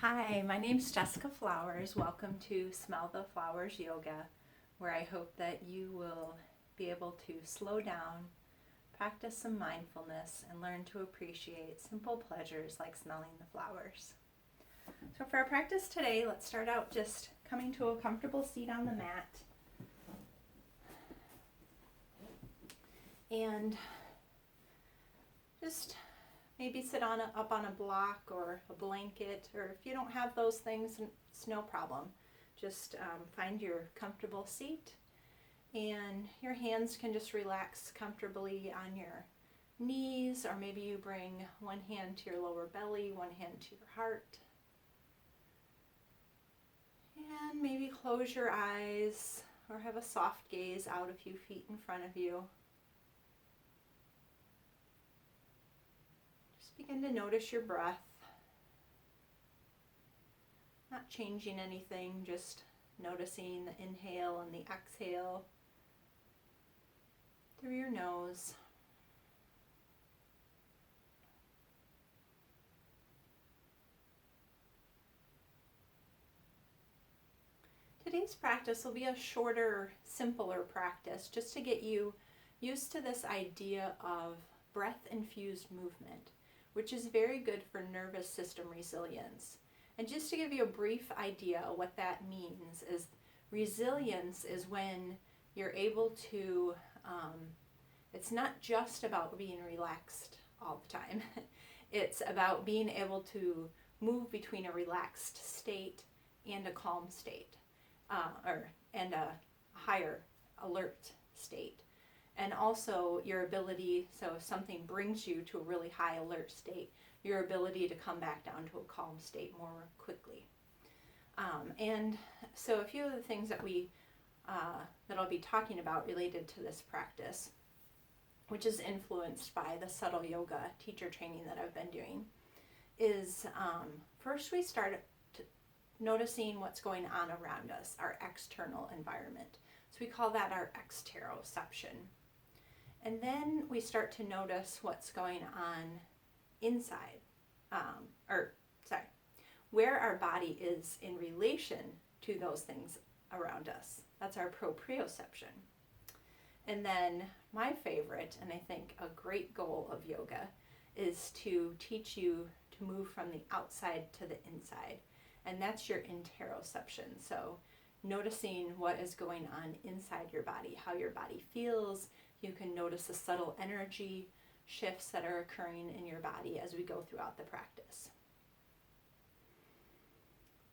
Hi, my name's Jessica Flowers. Welcome to Smell the Flowers Yoga, where I hope that you will be able to slow down, practice some mindfulness, and learn to appreciate simple pleasures like smelling the flowers. So for our practice today, let's start out just coming to a comfortable seat on the mat. And just maybe sit up on a block or a blanket, or if you don't have those things, it's no problem. Just find your comfortable seat, and your hands can just relax comfortably on your knees, or maybe you bring one hand to your lower belly, one hand to your heart. And maybe close your eyes or have a soft gaze out a few feet in front of you. Begin to notice your breath, not changing anything, just noticing the inhale and the exhale through your nose. Today's practice will be a shorter, simpler practice just to get you used to this idea of breath-infused movement, which is very good for nervous system resilience. And just to give you a brief idea of what that means is resilience is when you're able to, it's not just about being relaxed all the time. It's about being able to move between a relaxed state and a calm state, and a higher alert state. And also your ability, so if something brings you to a really high alert state, your ability to come back down to a calm state more quickly. And so a few of the things that that I'll be talking about related to this practice, which is influenced by the subtle yoga teacher training that I've been doing, is first we start noticing what's going on around us, our external environment. So we call that our exteroception. And then we start to notice what's going on inside, where our body is in relation to those things around us. That's our proprioception. And then my favorite, and I think a great goal of yoga, is to teach you to move from the outside to the inside. And that's your interoception. So noticing what is going on inside your body, how your body feels. You can notice the subtle energy shifts that are occurring in your body as we go throughout the practice.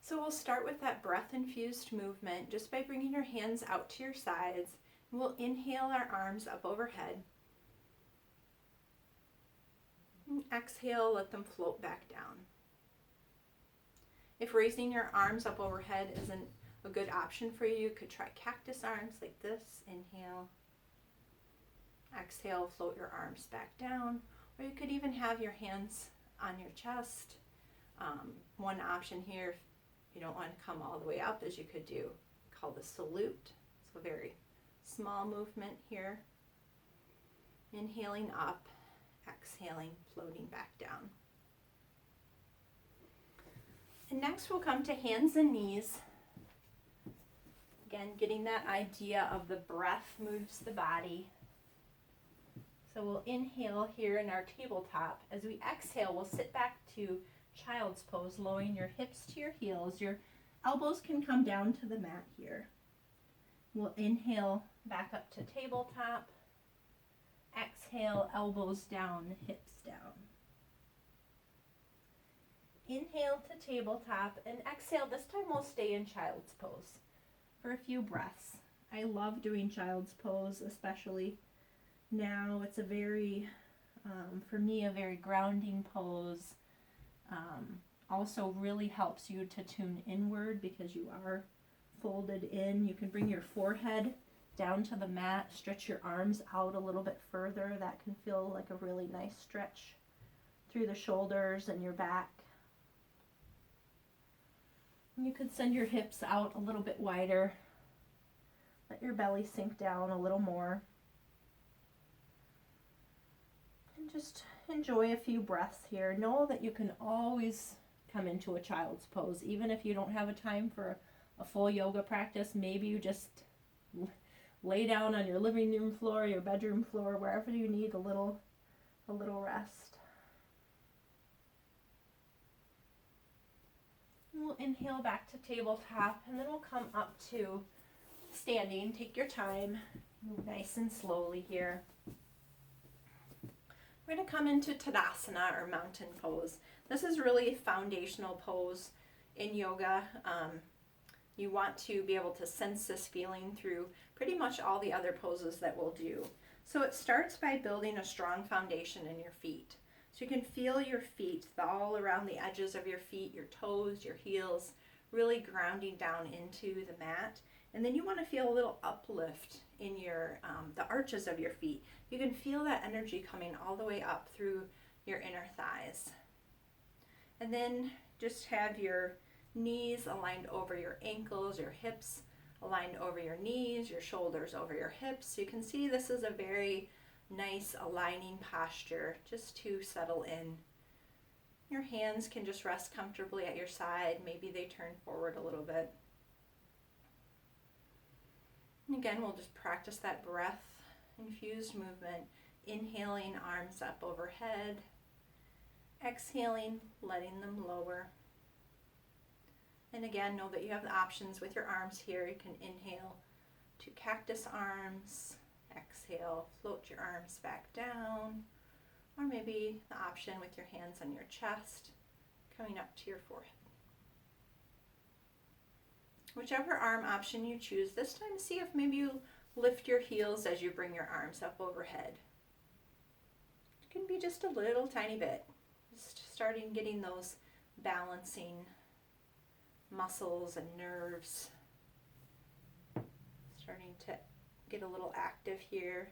So we'll start with that breath-infused movement just by bringing your hands out to your sides. We'll inhale our arms up overhead. And exhale, let them float back down. If raising your arms up overhead isn't a good option for you, you could try cactus arms like this. Inhale. Exhale, float your arms back down. Or you could even have your hands on your chest. One option here, if you don't want to come all the way up, is you could do called the salute. So very small movement here. Inhaling up, exhaling, floating back down. And next we'll come to hands and knees. Again, getting that idea of the breath moves the body. So we'll inhale here in our tabletop. As we exhale, we'll sit back to child's pose, lowering your hips to your heels. Your elbows can come down to the mat here. We'll inhale back up to tabletop. Exhale, elbows down, hips down. Inhale to tabletop, and exhale. This time we'll stay in child's pose for a few breaths. I love doing child's pose, especially now. It's a very, for me, a very grounding pose. Also really helps you to tune inward because you are folded in. You can bring your forehead down to the mat, stretch your arms out a little bit further. That can feel like a really nice stretch through the shoulders and your back. You could send your hips out a little bit wider. Let your belly sink down a little more. And just enjoy a few breaths here. Know that you can always come into a child's pose. Even if you don't have a time for a full yoga practice, maybe you just lay down on your living room floor, your bedroom floor, wherever you need a little rest. And we'll inhale back to tabletop, and then we'll come up to standing. Take your time, move nice and slowly here. We're going to come into Tadasana, or mountain pose. This is really a foundational pose in yoga. You want to be able to sense this feeling through pretty much all the other poses that we'll do. So it starts by building a strong foundation in your feet. So you can feel your feet all around the edges of your feet, your toes, your heels, really grounding down into the mat. And then you want to feel a little uplift in your the arches of your feet. You can feel that energy coming all the way up through your inner thighs. And then just have your knees aligned over your ankles, your hips aligned over your knees, your shoulders over your hips. You can see this is a very nice aligning posture just to settle in. Your hands can just rest comfortably at your side. Maybe they turn forward a little bit. And again, we'll just practice that breath infused movement, inhaling, arms up overhead, exhaling, letting them lower. And again, know that you have the options with your arms here. You can inhale to cactus arms, exhale, float your arms back down, or maybe the option with your hands on your chest, coming up to your forehead. Whichever arm option you choose, this time see if maybe you lift your heels as you bring your arms up overhead. It can be just a little tiny bit. Just starting getting those balancing muscles and nerves. Starting to get a little active here.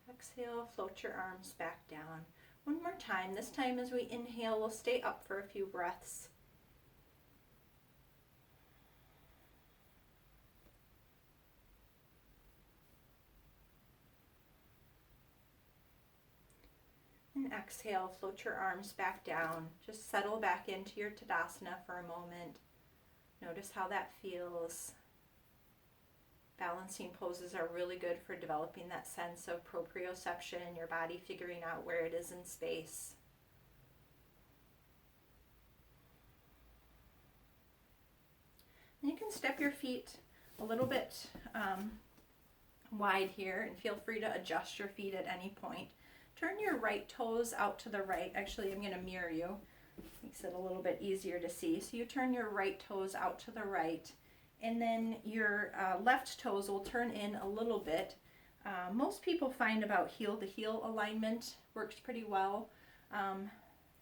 Exhale, float your arms back down. One more time. This time as we inhale, we'll stay up for a few breaths. And exhale, float your arms back down. Just settle back into your Tadasana for a moment. Notice how that feels. Balancing poses are really good for developing that sense of proprioception, your body figuring out where it is in space. And you can step your feet a little bit wide here, and feel free to adjust your feet at any point. Turn your right toes out to the right. Actually, I'm going to mirror you. Makes it a little bit easier to see. So you turn your right toes out to the right, and then your left toes will turn in a little bit. Most people find about heel to heel alignment works pretty well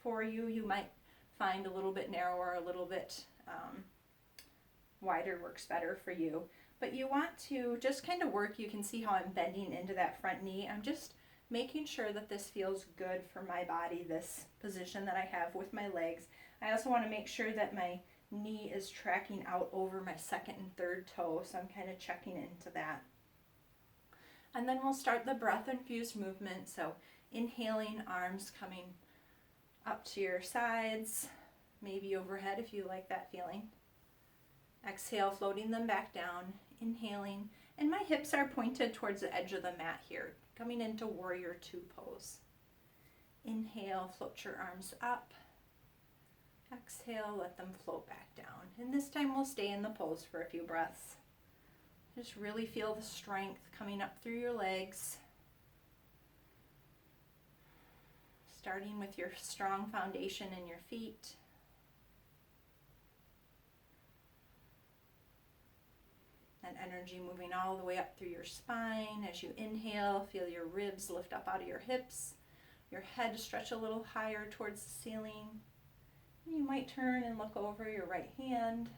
for you. You might find a little bit narrower, a little bit wider works better for you. But you want to just kind of work. You can see how I'm bending into that front knee. I'm just making sure that this feels good for my body, this position that I have with my legs. I also want to make sure that my knee is tracking out over my second and third toe, so I'm kind of checking into that. And then we'll start the breath infused movement. So inhaling, arms coming up to your sides, maybe overhead if you like that feeling. Exhale, floating them back down, inhaling, and my hips are pointed towards the edge of the mat here, coming into warrior two pose. Inhale, float your arms up. Exhale, let them float back down. And this time we'll stay in the pose for a few breaths. Just really feel the strength coming up through your legs. Starting with your strong foundation in your feet. And energy moving all the way up through your spine. As you inhale, feel your ribs lift up out of your hips. Your head stretch a little higher towards the ceiling. You might turn and look over your right hand.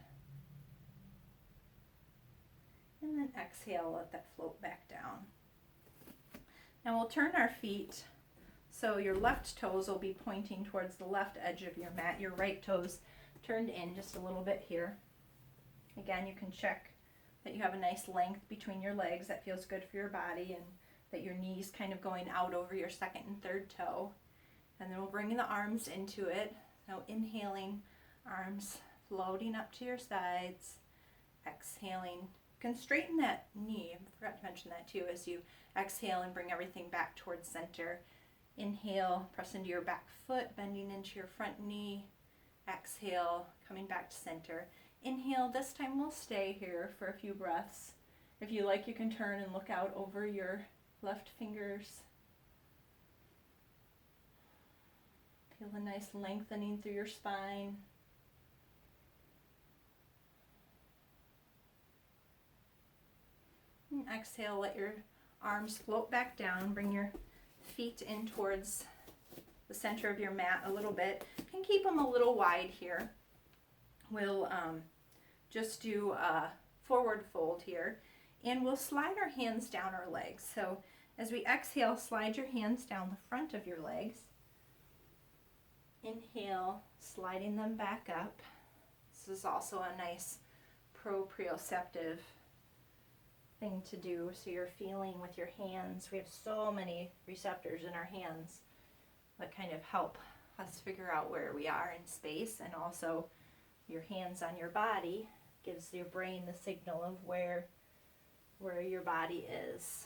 And then exhale, let that float back down. Now we'll turn our feet so your left toes will be pointing towards the left edge of your mat. Your right toes turned in just a little bit here. Again, you can check that you have a nice length between your legs that feels good for your body, and that your knees kind of going out over your second and third toe. And then we'll bring the arms into it. Now inhaling, arms floating up to your sides. Exhaling, you can straighten that knee. I forgot to mention that too. As you exhale and bring everything back towards center. Inhale, press into your back foot, bending into your front knee. Exhale, coming back to center. Inhale, this time we'll stay here for a few breaths. If you like, you can turn and look out over your left fingers. Feel a nice lengthening through your spine. And exhale, let your arms float back down. Bring your feet in towards the center of your mat a little bit. You can keep them a little wide here. We'll just do a forward fold here, and we'll slide our hands down our legs. So as we exhale, slide your hands down the front of your legs. Inhale, sliding them back up. This is also a nice proprioceptive thing to do, so you're feeling with your hands. We have so many receptors in our hands that kind of help us figure out where we are in space, and also your hands on your body gives your brain the signal of where your body is.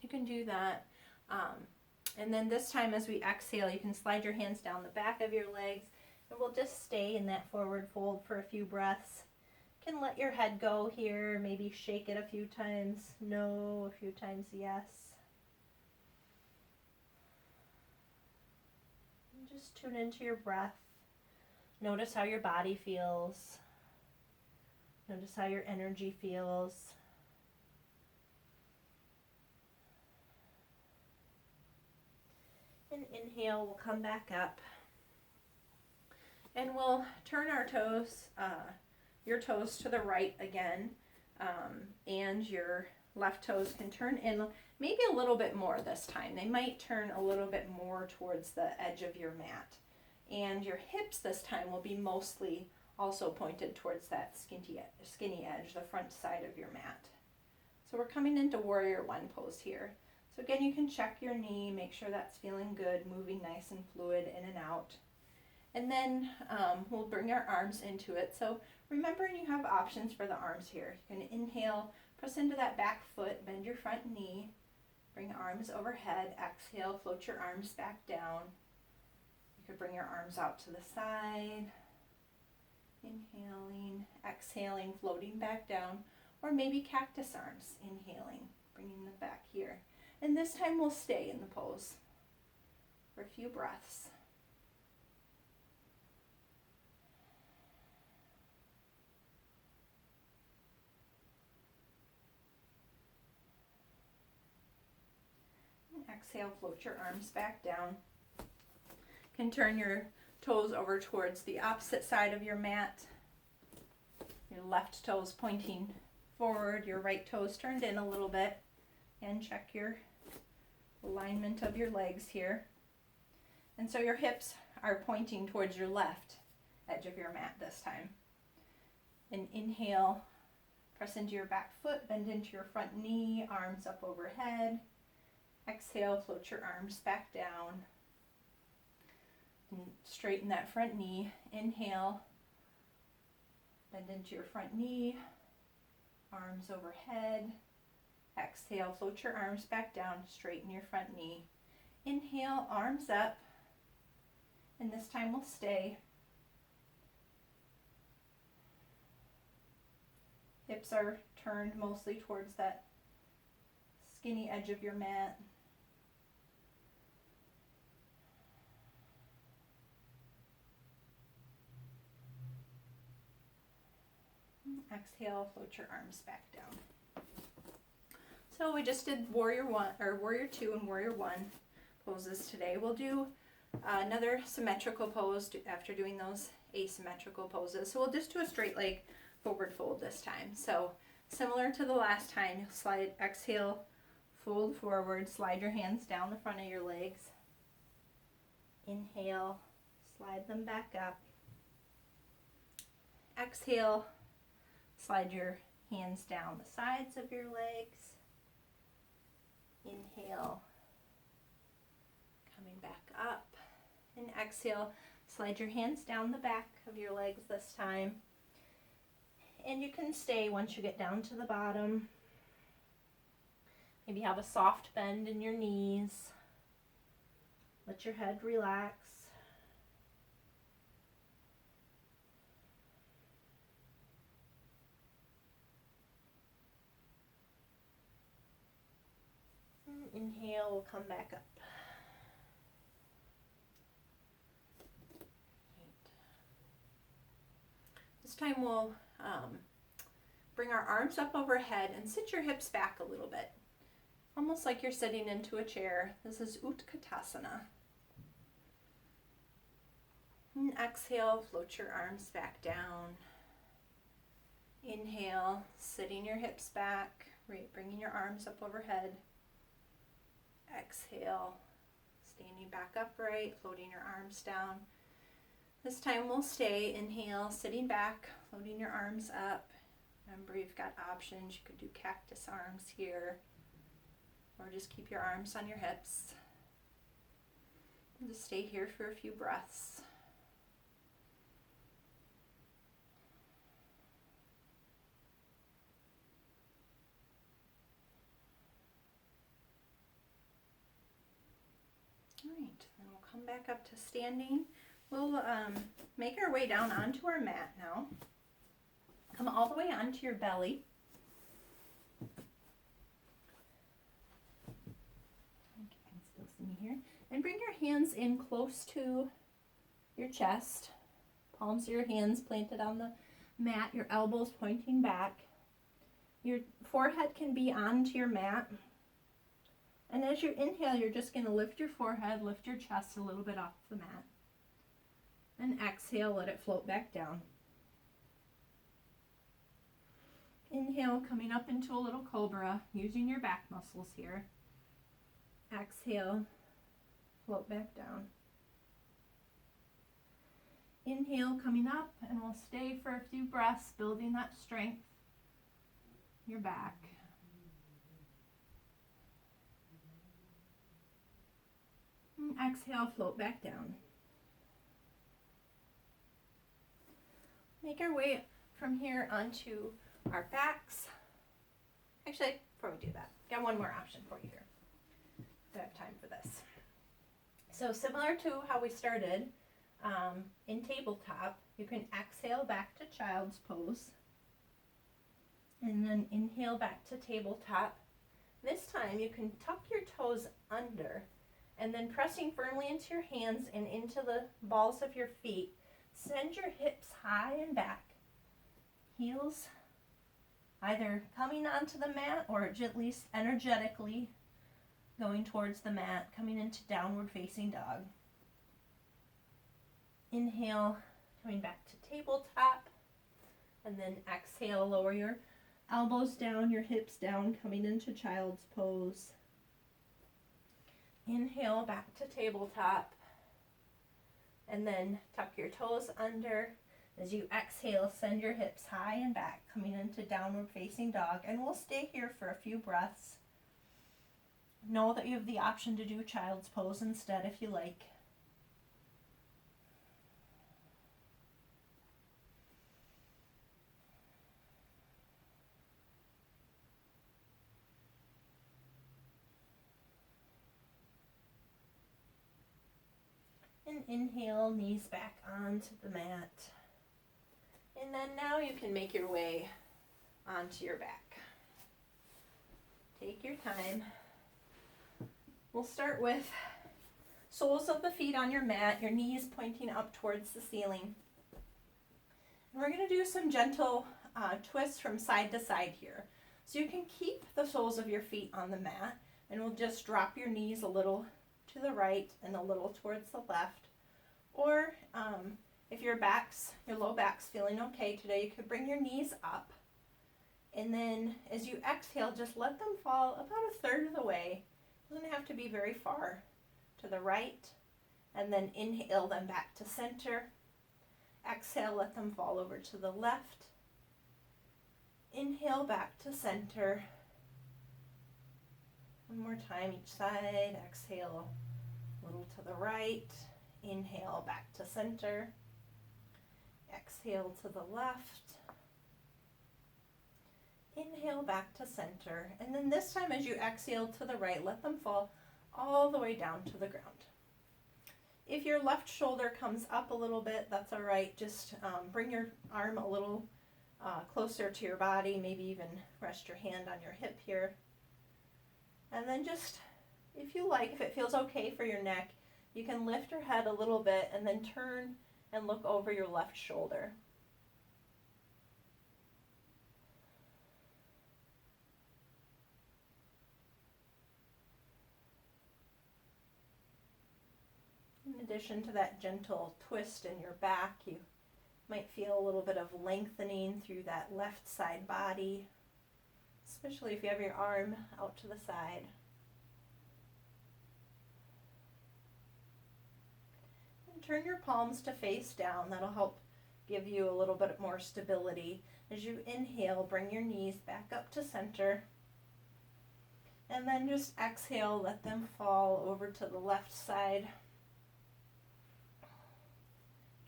You can do that. And then this time as we exhale, you can slide your hands down the back of your legs, and we'll just stay in that forward fold for a few breaths. You can let your head go here, maybe shake it a few times, no, a few times yes. And just tune into your breath. Notice how your body feels. Notice how your energy feels. And inhale, we'll come back up. And we'll turn our toes, your toes to the right again. And your left toes can turn in maybe a little bit more this time. They might turn a little bit more towards the edge of your mat. And your hips this time will be mostly also pointed towards that skinny edge, the front side of your mat. So we're coming into Warrior One pose here. So again, you can check your knee, make sure that's feeling good, moving nice and fluid in and out. And then we'll bring our arms into it. So remembering you have options for the arms here. You can inhale, press into that back foot, bend your front knee, bring arms overhead, exhale, float your arms back down. You could bring your arms out to the side, inhaling, exhaling, floating back down, or maybe cactus arms, inhaling, bringing them back here. And this time we'll stay in the pose for a few breaths. And exhale, float your arms back down. You can turn your toes over towards the opposite side of your mat. Your left toes pointing forward, your right toes turned in a little bit. And check your alignment of your legs here. And so your hips are pointing towards your left edge of your mat this time. And inhale, press into your back foot, bend into your front knee, arms up overhead. Exhale, float your arms back down. And straighten that front knee. Inhale, bend into your front knee, arms overhead. Exhale, float your arms back down, straighten your front knee. Inhale, arms up, and this time we'll stay. Hips are turned mostly towards that skinny edge of your mat. Exhale, float your arms back down. So we just did Warrior Two and Warrior One poses today. We'll do another symmetrical pose after doing those asymmetrical poses. So we'll just do a straight leg forward fold this time. So similar to the last time, you'll slide, exhale, fold forward, slide your hands down the front of your legs. Inhale, slide them back up. Exhale, slide your hands down the sides of your legs. Inhale, coming back up, And exhale, slide your hands down the back of your legs this time. And you can stay once you get down to the bottom. Maybe have a soft bend in your knees. Let your head relax. And inhale, we'll come back up. This time we'll bring our arms up overhead and sit your hips back a little bit. Almost like you're sitting into a chair. This is Utkatasana. And exhale, float your arms back down. Inhale, sitting your hips back, bringing your arms up overhead. Exhale, standing back upright, floating your arms down. This time we'll stay. Inhale, sitting back, floating your arms up. Remember, you've got options. You could do cactus arms here, or just keep your arms on your hips. And just stay here for a few breaths. All right, then we'll come back up to standing. We'll make our way down onto our mat now. Come all the way onto your belly. You can still see me here. And bring your hands in close to your chest. Palms of your hands planted on the mat, your elbows pointing back. Your forehead can be onto your mat. And as you inhale, you're just going to lift your forehead, lift your chest a little bit off the mat. And exhale, let it float back down. Inhale, coming up into a little cobra, using your back muscles here. Exhale, float back down. Inhale, coming up, and we'll stay for a few breaths, building that strength. Your back. And exhale, float back down. Make our way from here onto our backs. Actually, before we do that, got one more option for you here. I have time for this. So similar to how we started in tabletop, you can exhale back to child's pose. And then inhale back to tabletop. This time you can tuck your toes under, and then pressing firmly into your hands and into the balls of your feet, send your hips high and back. Heels either coming onto the mat or at least energetically going towards the mat, coming into downward facing dog. Inhale, coming back to tabletop, and then exhale, lower your elbows down, your hips down, coming into child's pose. Inhale, back to tabletop, and then tuck your toes under. As you exhale, send your hips high and back, coming into downward facing dog, and we'll stay here for a few breaths. Know that you have the option to do child's pose instead if you like. And inhale, knees back onto the mat. And then now you can make your way onto your back. Take your time. We'll start with soles of the feet on your mat, your knees pointing up towards the ceiling. And we're going to do some gentle twists from side to side here. So you can keep the soles of your feet on the mat, and we'll just drop your knees a little to the right and a little towards the left. Or if your low back's feeling okay today, you could bring your knees up. And then as you exhale, just let them fall about a third of the way. It doesn't have to be very far to the right. And then inhale them back to center. Exhale, let them fall over to the left. Inhale back to center. One more time each side. Exhale a little to the right. Inhale back to center. Exhale to the left. Inhale back to center. And then this time as you exhale to the right, let them fall all the way down to the ground. If your left shoulder comes up a little bit, that's all right. Just bring your arm a little closer to your body. Maybe even rest your hand on your hip here. And then just, if you like, if it feels okay for your neck, you can lift your head a little bit and then turn and look over your left shoulder. In addition to that gentle twist in your back, you might feel a little bit of lengthening through that left side body, especially if you have your arm out to the side. And turn your palms to face down. That'll help give you a little bit more stability. As you inhale, bring your knees back up to center. And then just exhale, let them fall over to the left side.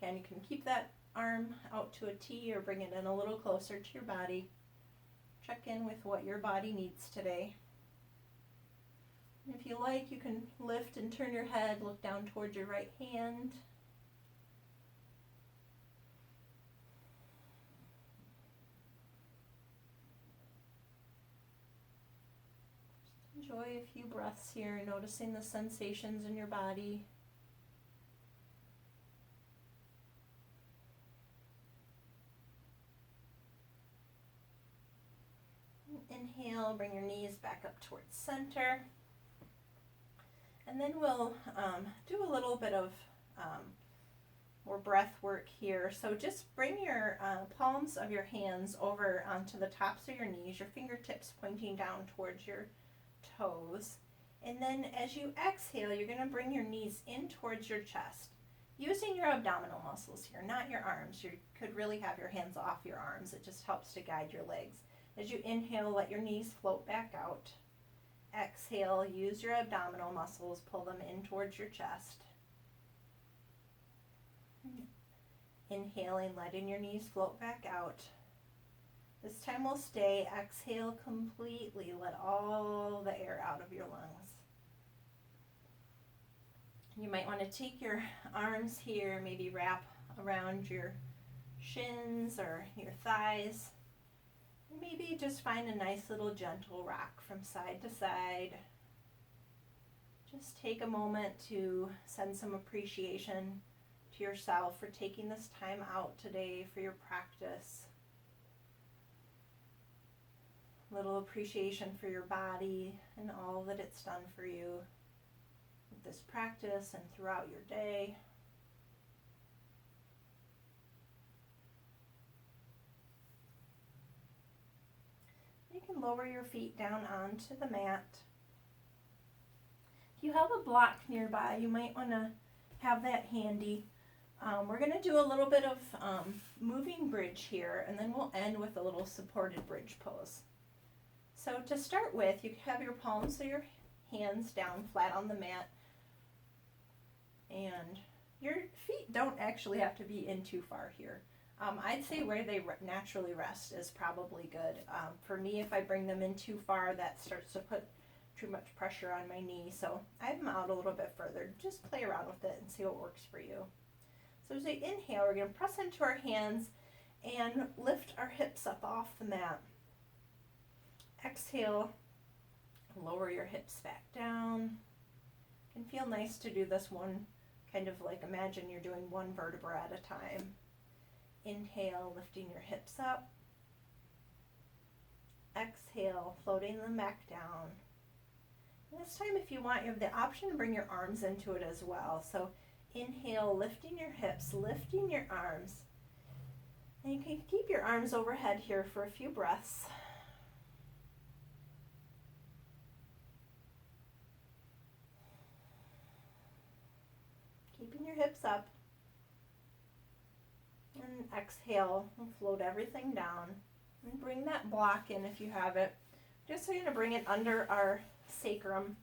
Again, you can keep that arm out to a T or bring it in a little closer to your body. Check in with what your body needs today. And if you like, you can lift and turn your head, look down towards your right hand. Just enjoy a few breaths here, noticing the sensations in your body. Inhale, bring your knees back up towards center. And then we'll do a little bit of more breath work here. So just bring your palms of your hands over onto the tops of your knees, your fingertips pointing down towards your toes. And then as you exhale, you're going to bring your knees in towards your chest, using your abdominal muscles here, not your arms. You could really have your hands off your arms. It just helps to guide your legs. As you inhale, let your knees float back out. Exhale, use your abdominal muscles, pull them in towards your chest. Inhaling, letting your knees float back out. This time we'll stay. Exhale completely. Let all the air out of your lungs. You might want to take your arms here, maybe wrap around your shins or your thighs. Maybe just find a nice little gentle rock from side to side. Just take a moment to send some appreciation to yourself for taking this time out today for your practice. Little appreciation for your body and all that it's done for you with this practice and throughout your day. You can lower your feet down onto the mat. If you have a block nearby, you might want to have that handy. We're going to do a little bit of moving bridge here, and then we'll end with a little supported bridge pose. So to start with, you have your palms of your hands down flat on the mat, and your feet don't actually have to be in too far here. I'd say where they naturally rest is probably good. For me, if I bring them in too far, that starts to put too much pressure on my knee. So I have them out a little bit further. Just play around with it and see what works for you. So as we inhale, we're going to press into our hands and lift our hips up off the mat. Exhale, lower your hips back down. It can feel nice to do this one, kind of like imagine you're doing one vertebra at a time. Inhale, lifting your hips up. Exhale, floating them back down. And this time, if you want, you have the option to bring your arms into it as well. So inhale, lifting your hips, lifting your arms. And you can keep your arms overhead here for a few breaths. Keeping your hips up. And exhale, and float everything down. And bring that block in if you have it. Just so you're going to bring it under our sacrum.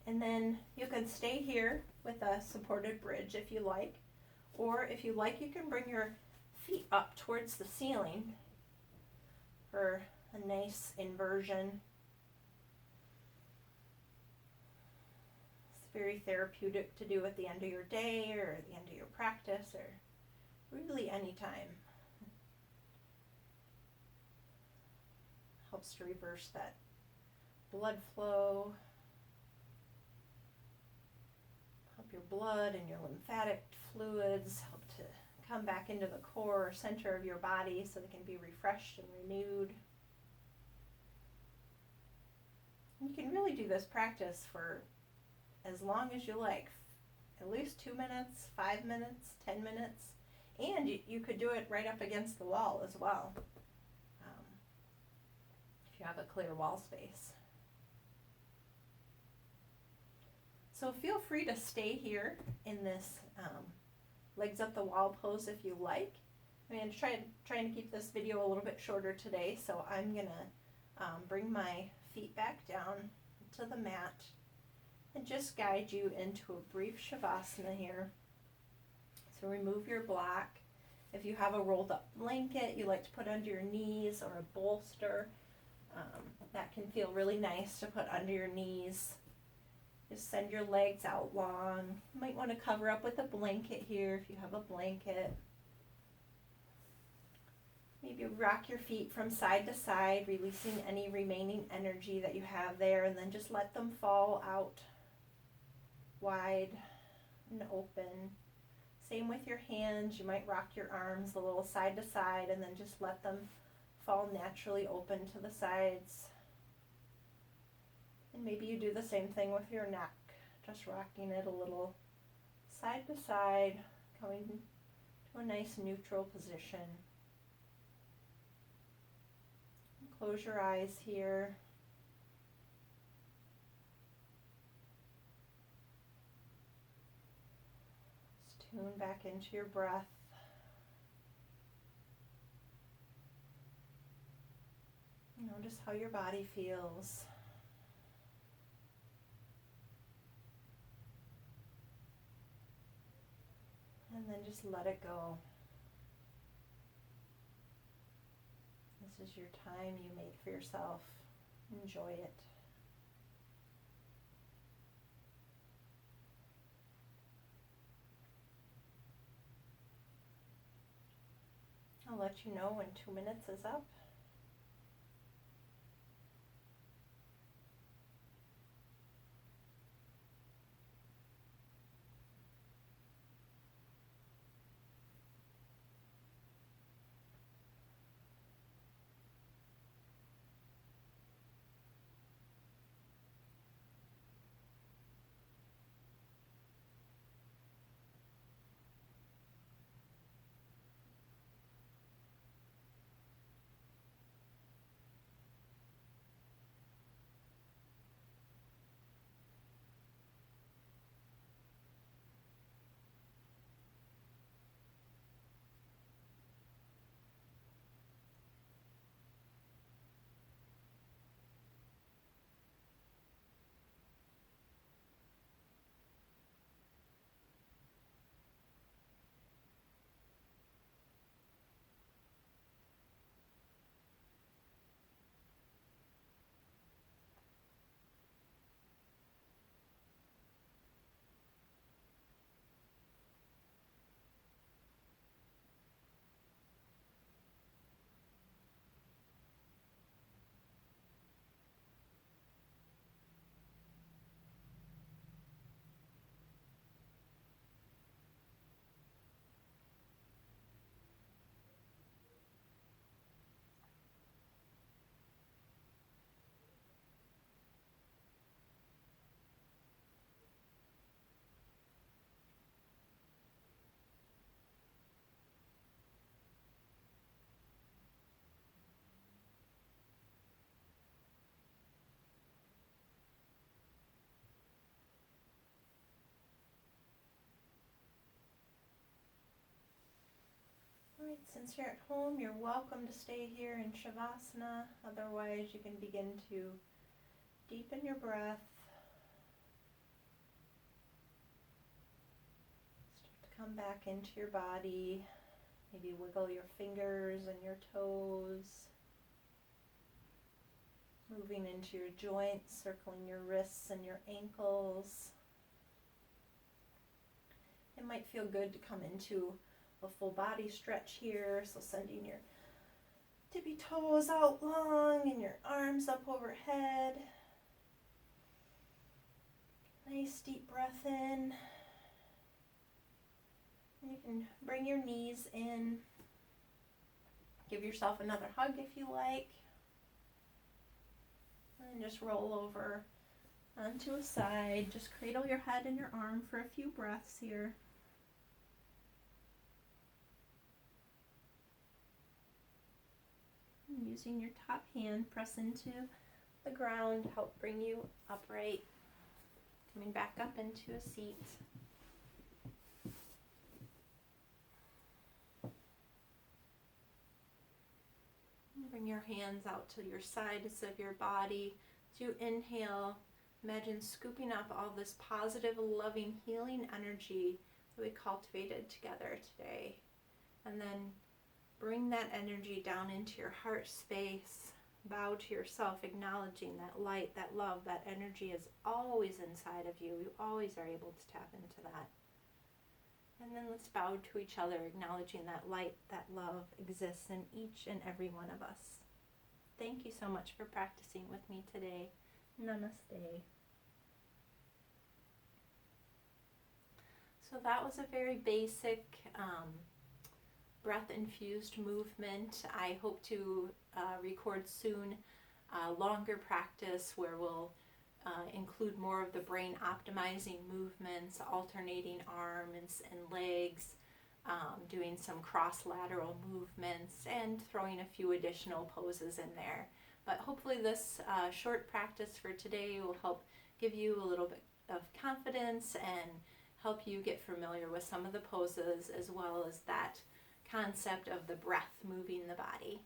And then you can stay here with a supported bridge if you like. Or if you like, you can bring your feet up towards the ceiling for a nice inversion. It's very therapeutic to do at the end of your day or at the end of your practice or really any time. Helps to reverse that blood flow, help your blood and your lymphatic fluids help to come back into the core or center of your body so they can be refreshed and renewed. You can really do this practice for as long as you like, at least 2 minutes, 5 minutes, 10 minutes, and you could do it right up against the wall as well. If you have a clear wall space. So feel free to stay here in this legs up the wall pose if you like. I'm going to trying to keep this video a little bit shorter today, so I'm going to bring my feet back down to the mat and just guide you into a brief Shavasana here. So remove your block. If you have a rolled up blanket you like to put under your knees or a bolster, that can feel really nice to put under your knees. Just send your legs out long. You might want to cover up with a blanket here if you have a blanket. Maybe rock your feet from side to side, releasing any remaining energy that you have there, and then just let them fall out wide and open. Same with your hands. You might rock your arms a little side to side and then just let them fall naturally open to the sides. And maybe you do the same thing with your neck, just rocking it a little side to side, coming to a nice neutral position. Close your eyes here. Just tune back into your breath. Notice how your body feels. And then just let it go. This is your time you made for yourself. Enjoy it. I'll let you know when 2 minutes is up. Alright, since you're at home, you're welcome to stay here in Shavasana. Otherwise, you can begin to deepen your breath. come back into your body. Maybe wiggle your fingers and your toes. Moving into your joints, circling your wrists and your ankles. It might feel good to come into a full body stretch here, so sending your tippy toes out long and your arms up overhead. Nice deep breath in. You can bring your knees in. Give yourself another hug if you like. And just roll over onto a side. Just cradle your head and your arm for a few breaths here. And using your top hand, press into the ground, help bring you upright. Coming back up into a seat. Bring your hands out to your sides of your body. As you inhale, imagine scooping up all this positive, loving, healing energy that we cultivated together today. And then bring that energy down into your heart space. Bow to yourself, acknowledging that light, that love, that energy is always inside of you. You always are able to tap into that. And then let's bow to each other, acknowledging that light, that love exists in each and every one of us. Thank you so much for practicing with me today. Namaste. So that was a very basic breath-infused movement. I hope to record soon longer practice where we'll include more of the brain optimizing movements, alternating arms and legs, doing some cross-lateral movements, and throwing a few additional poses in there. But hopefully this short practice for today will help give you a little bit of confidence and help you get familiar with some of the poses, as well as that concept of the breath moving the body.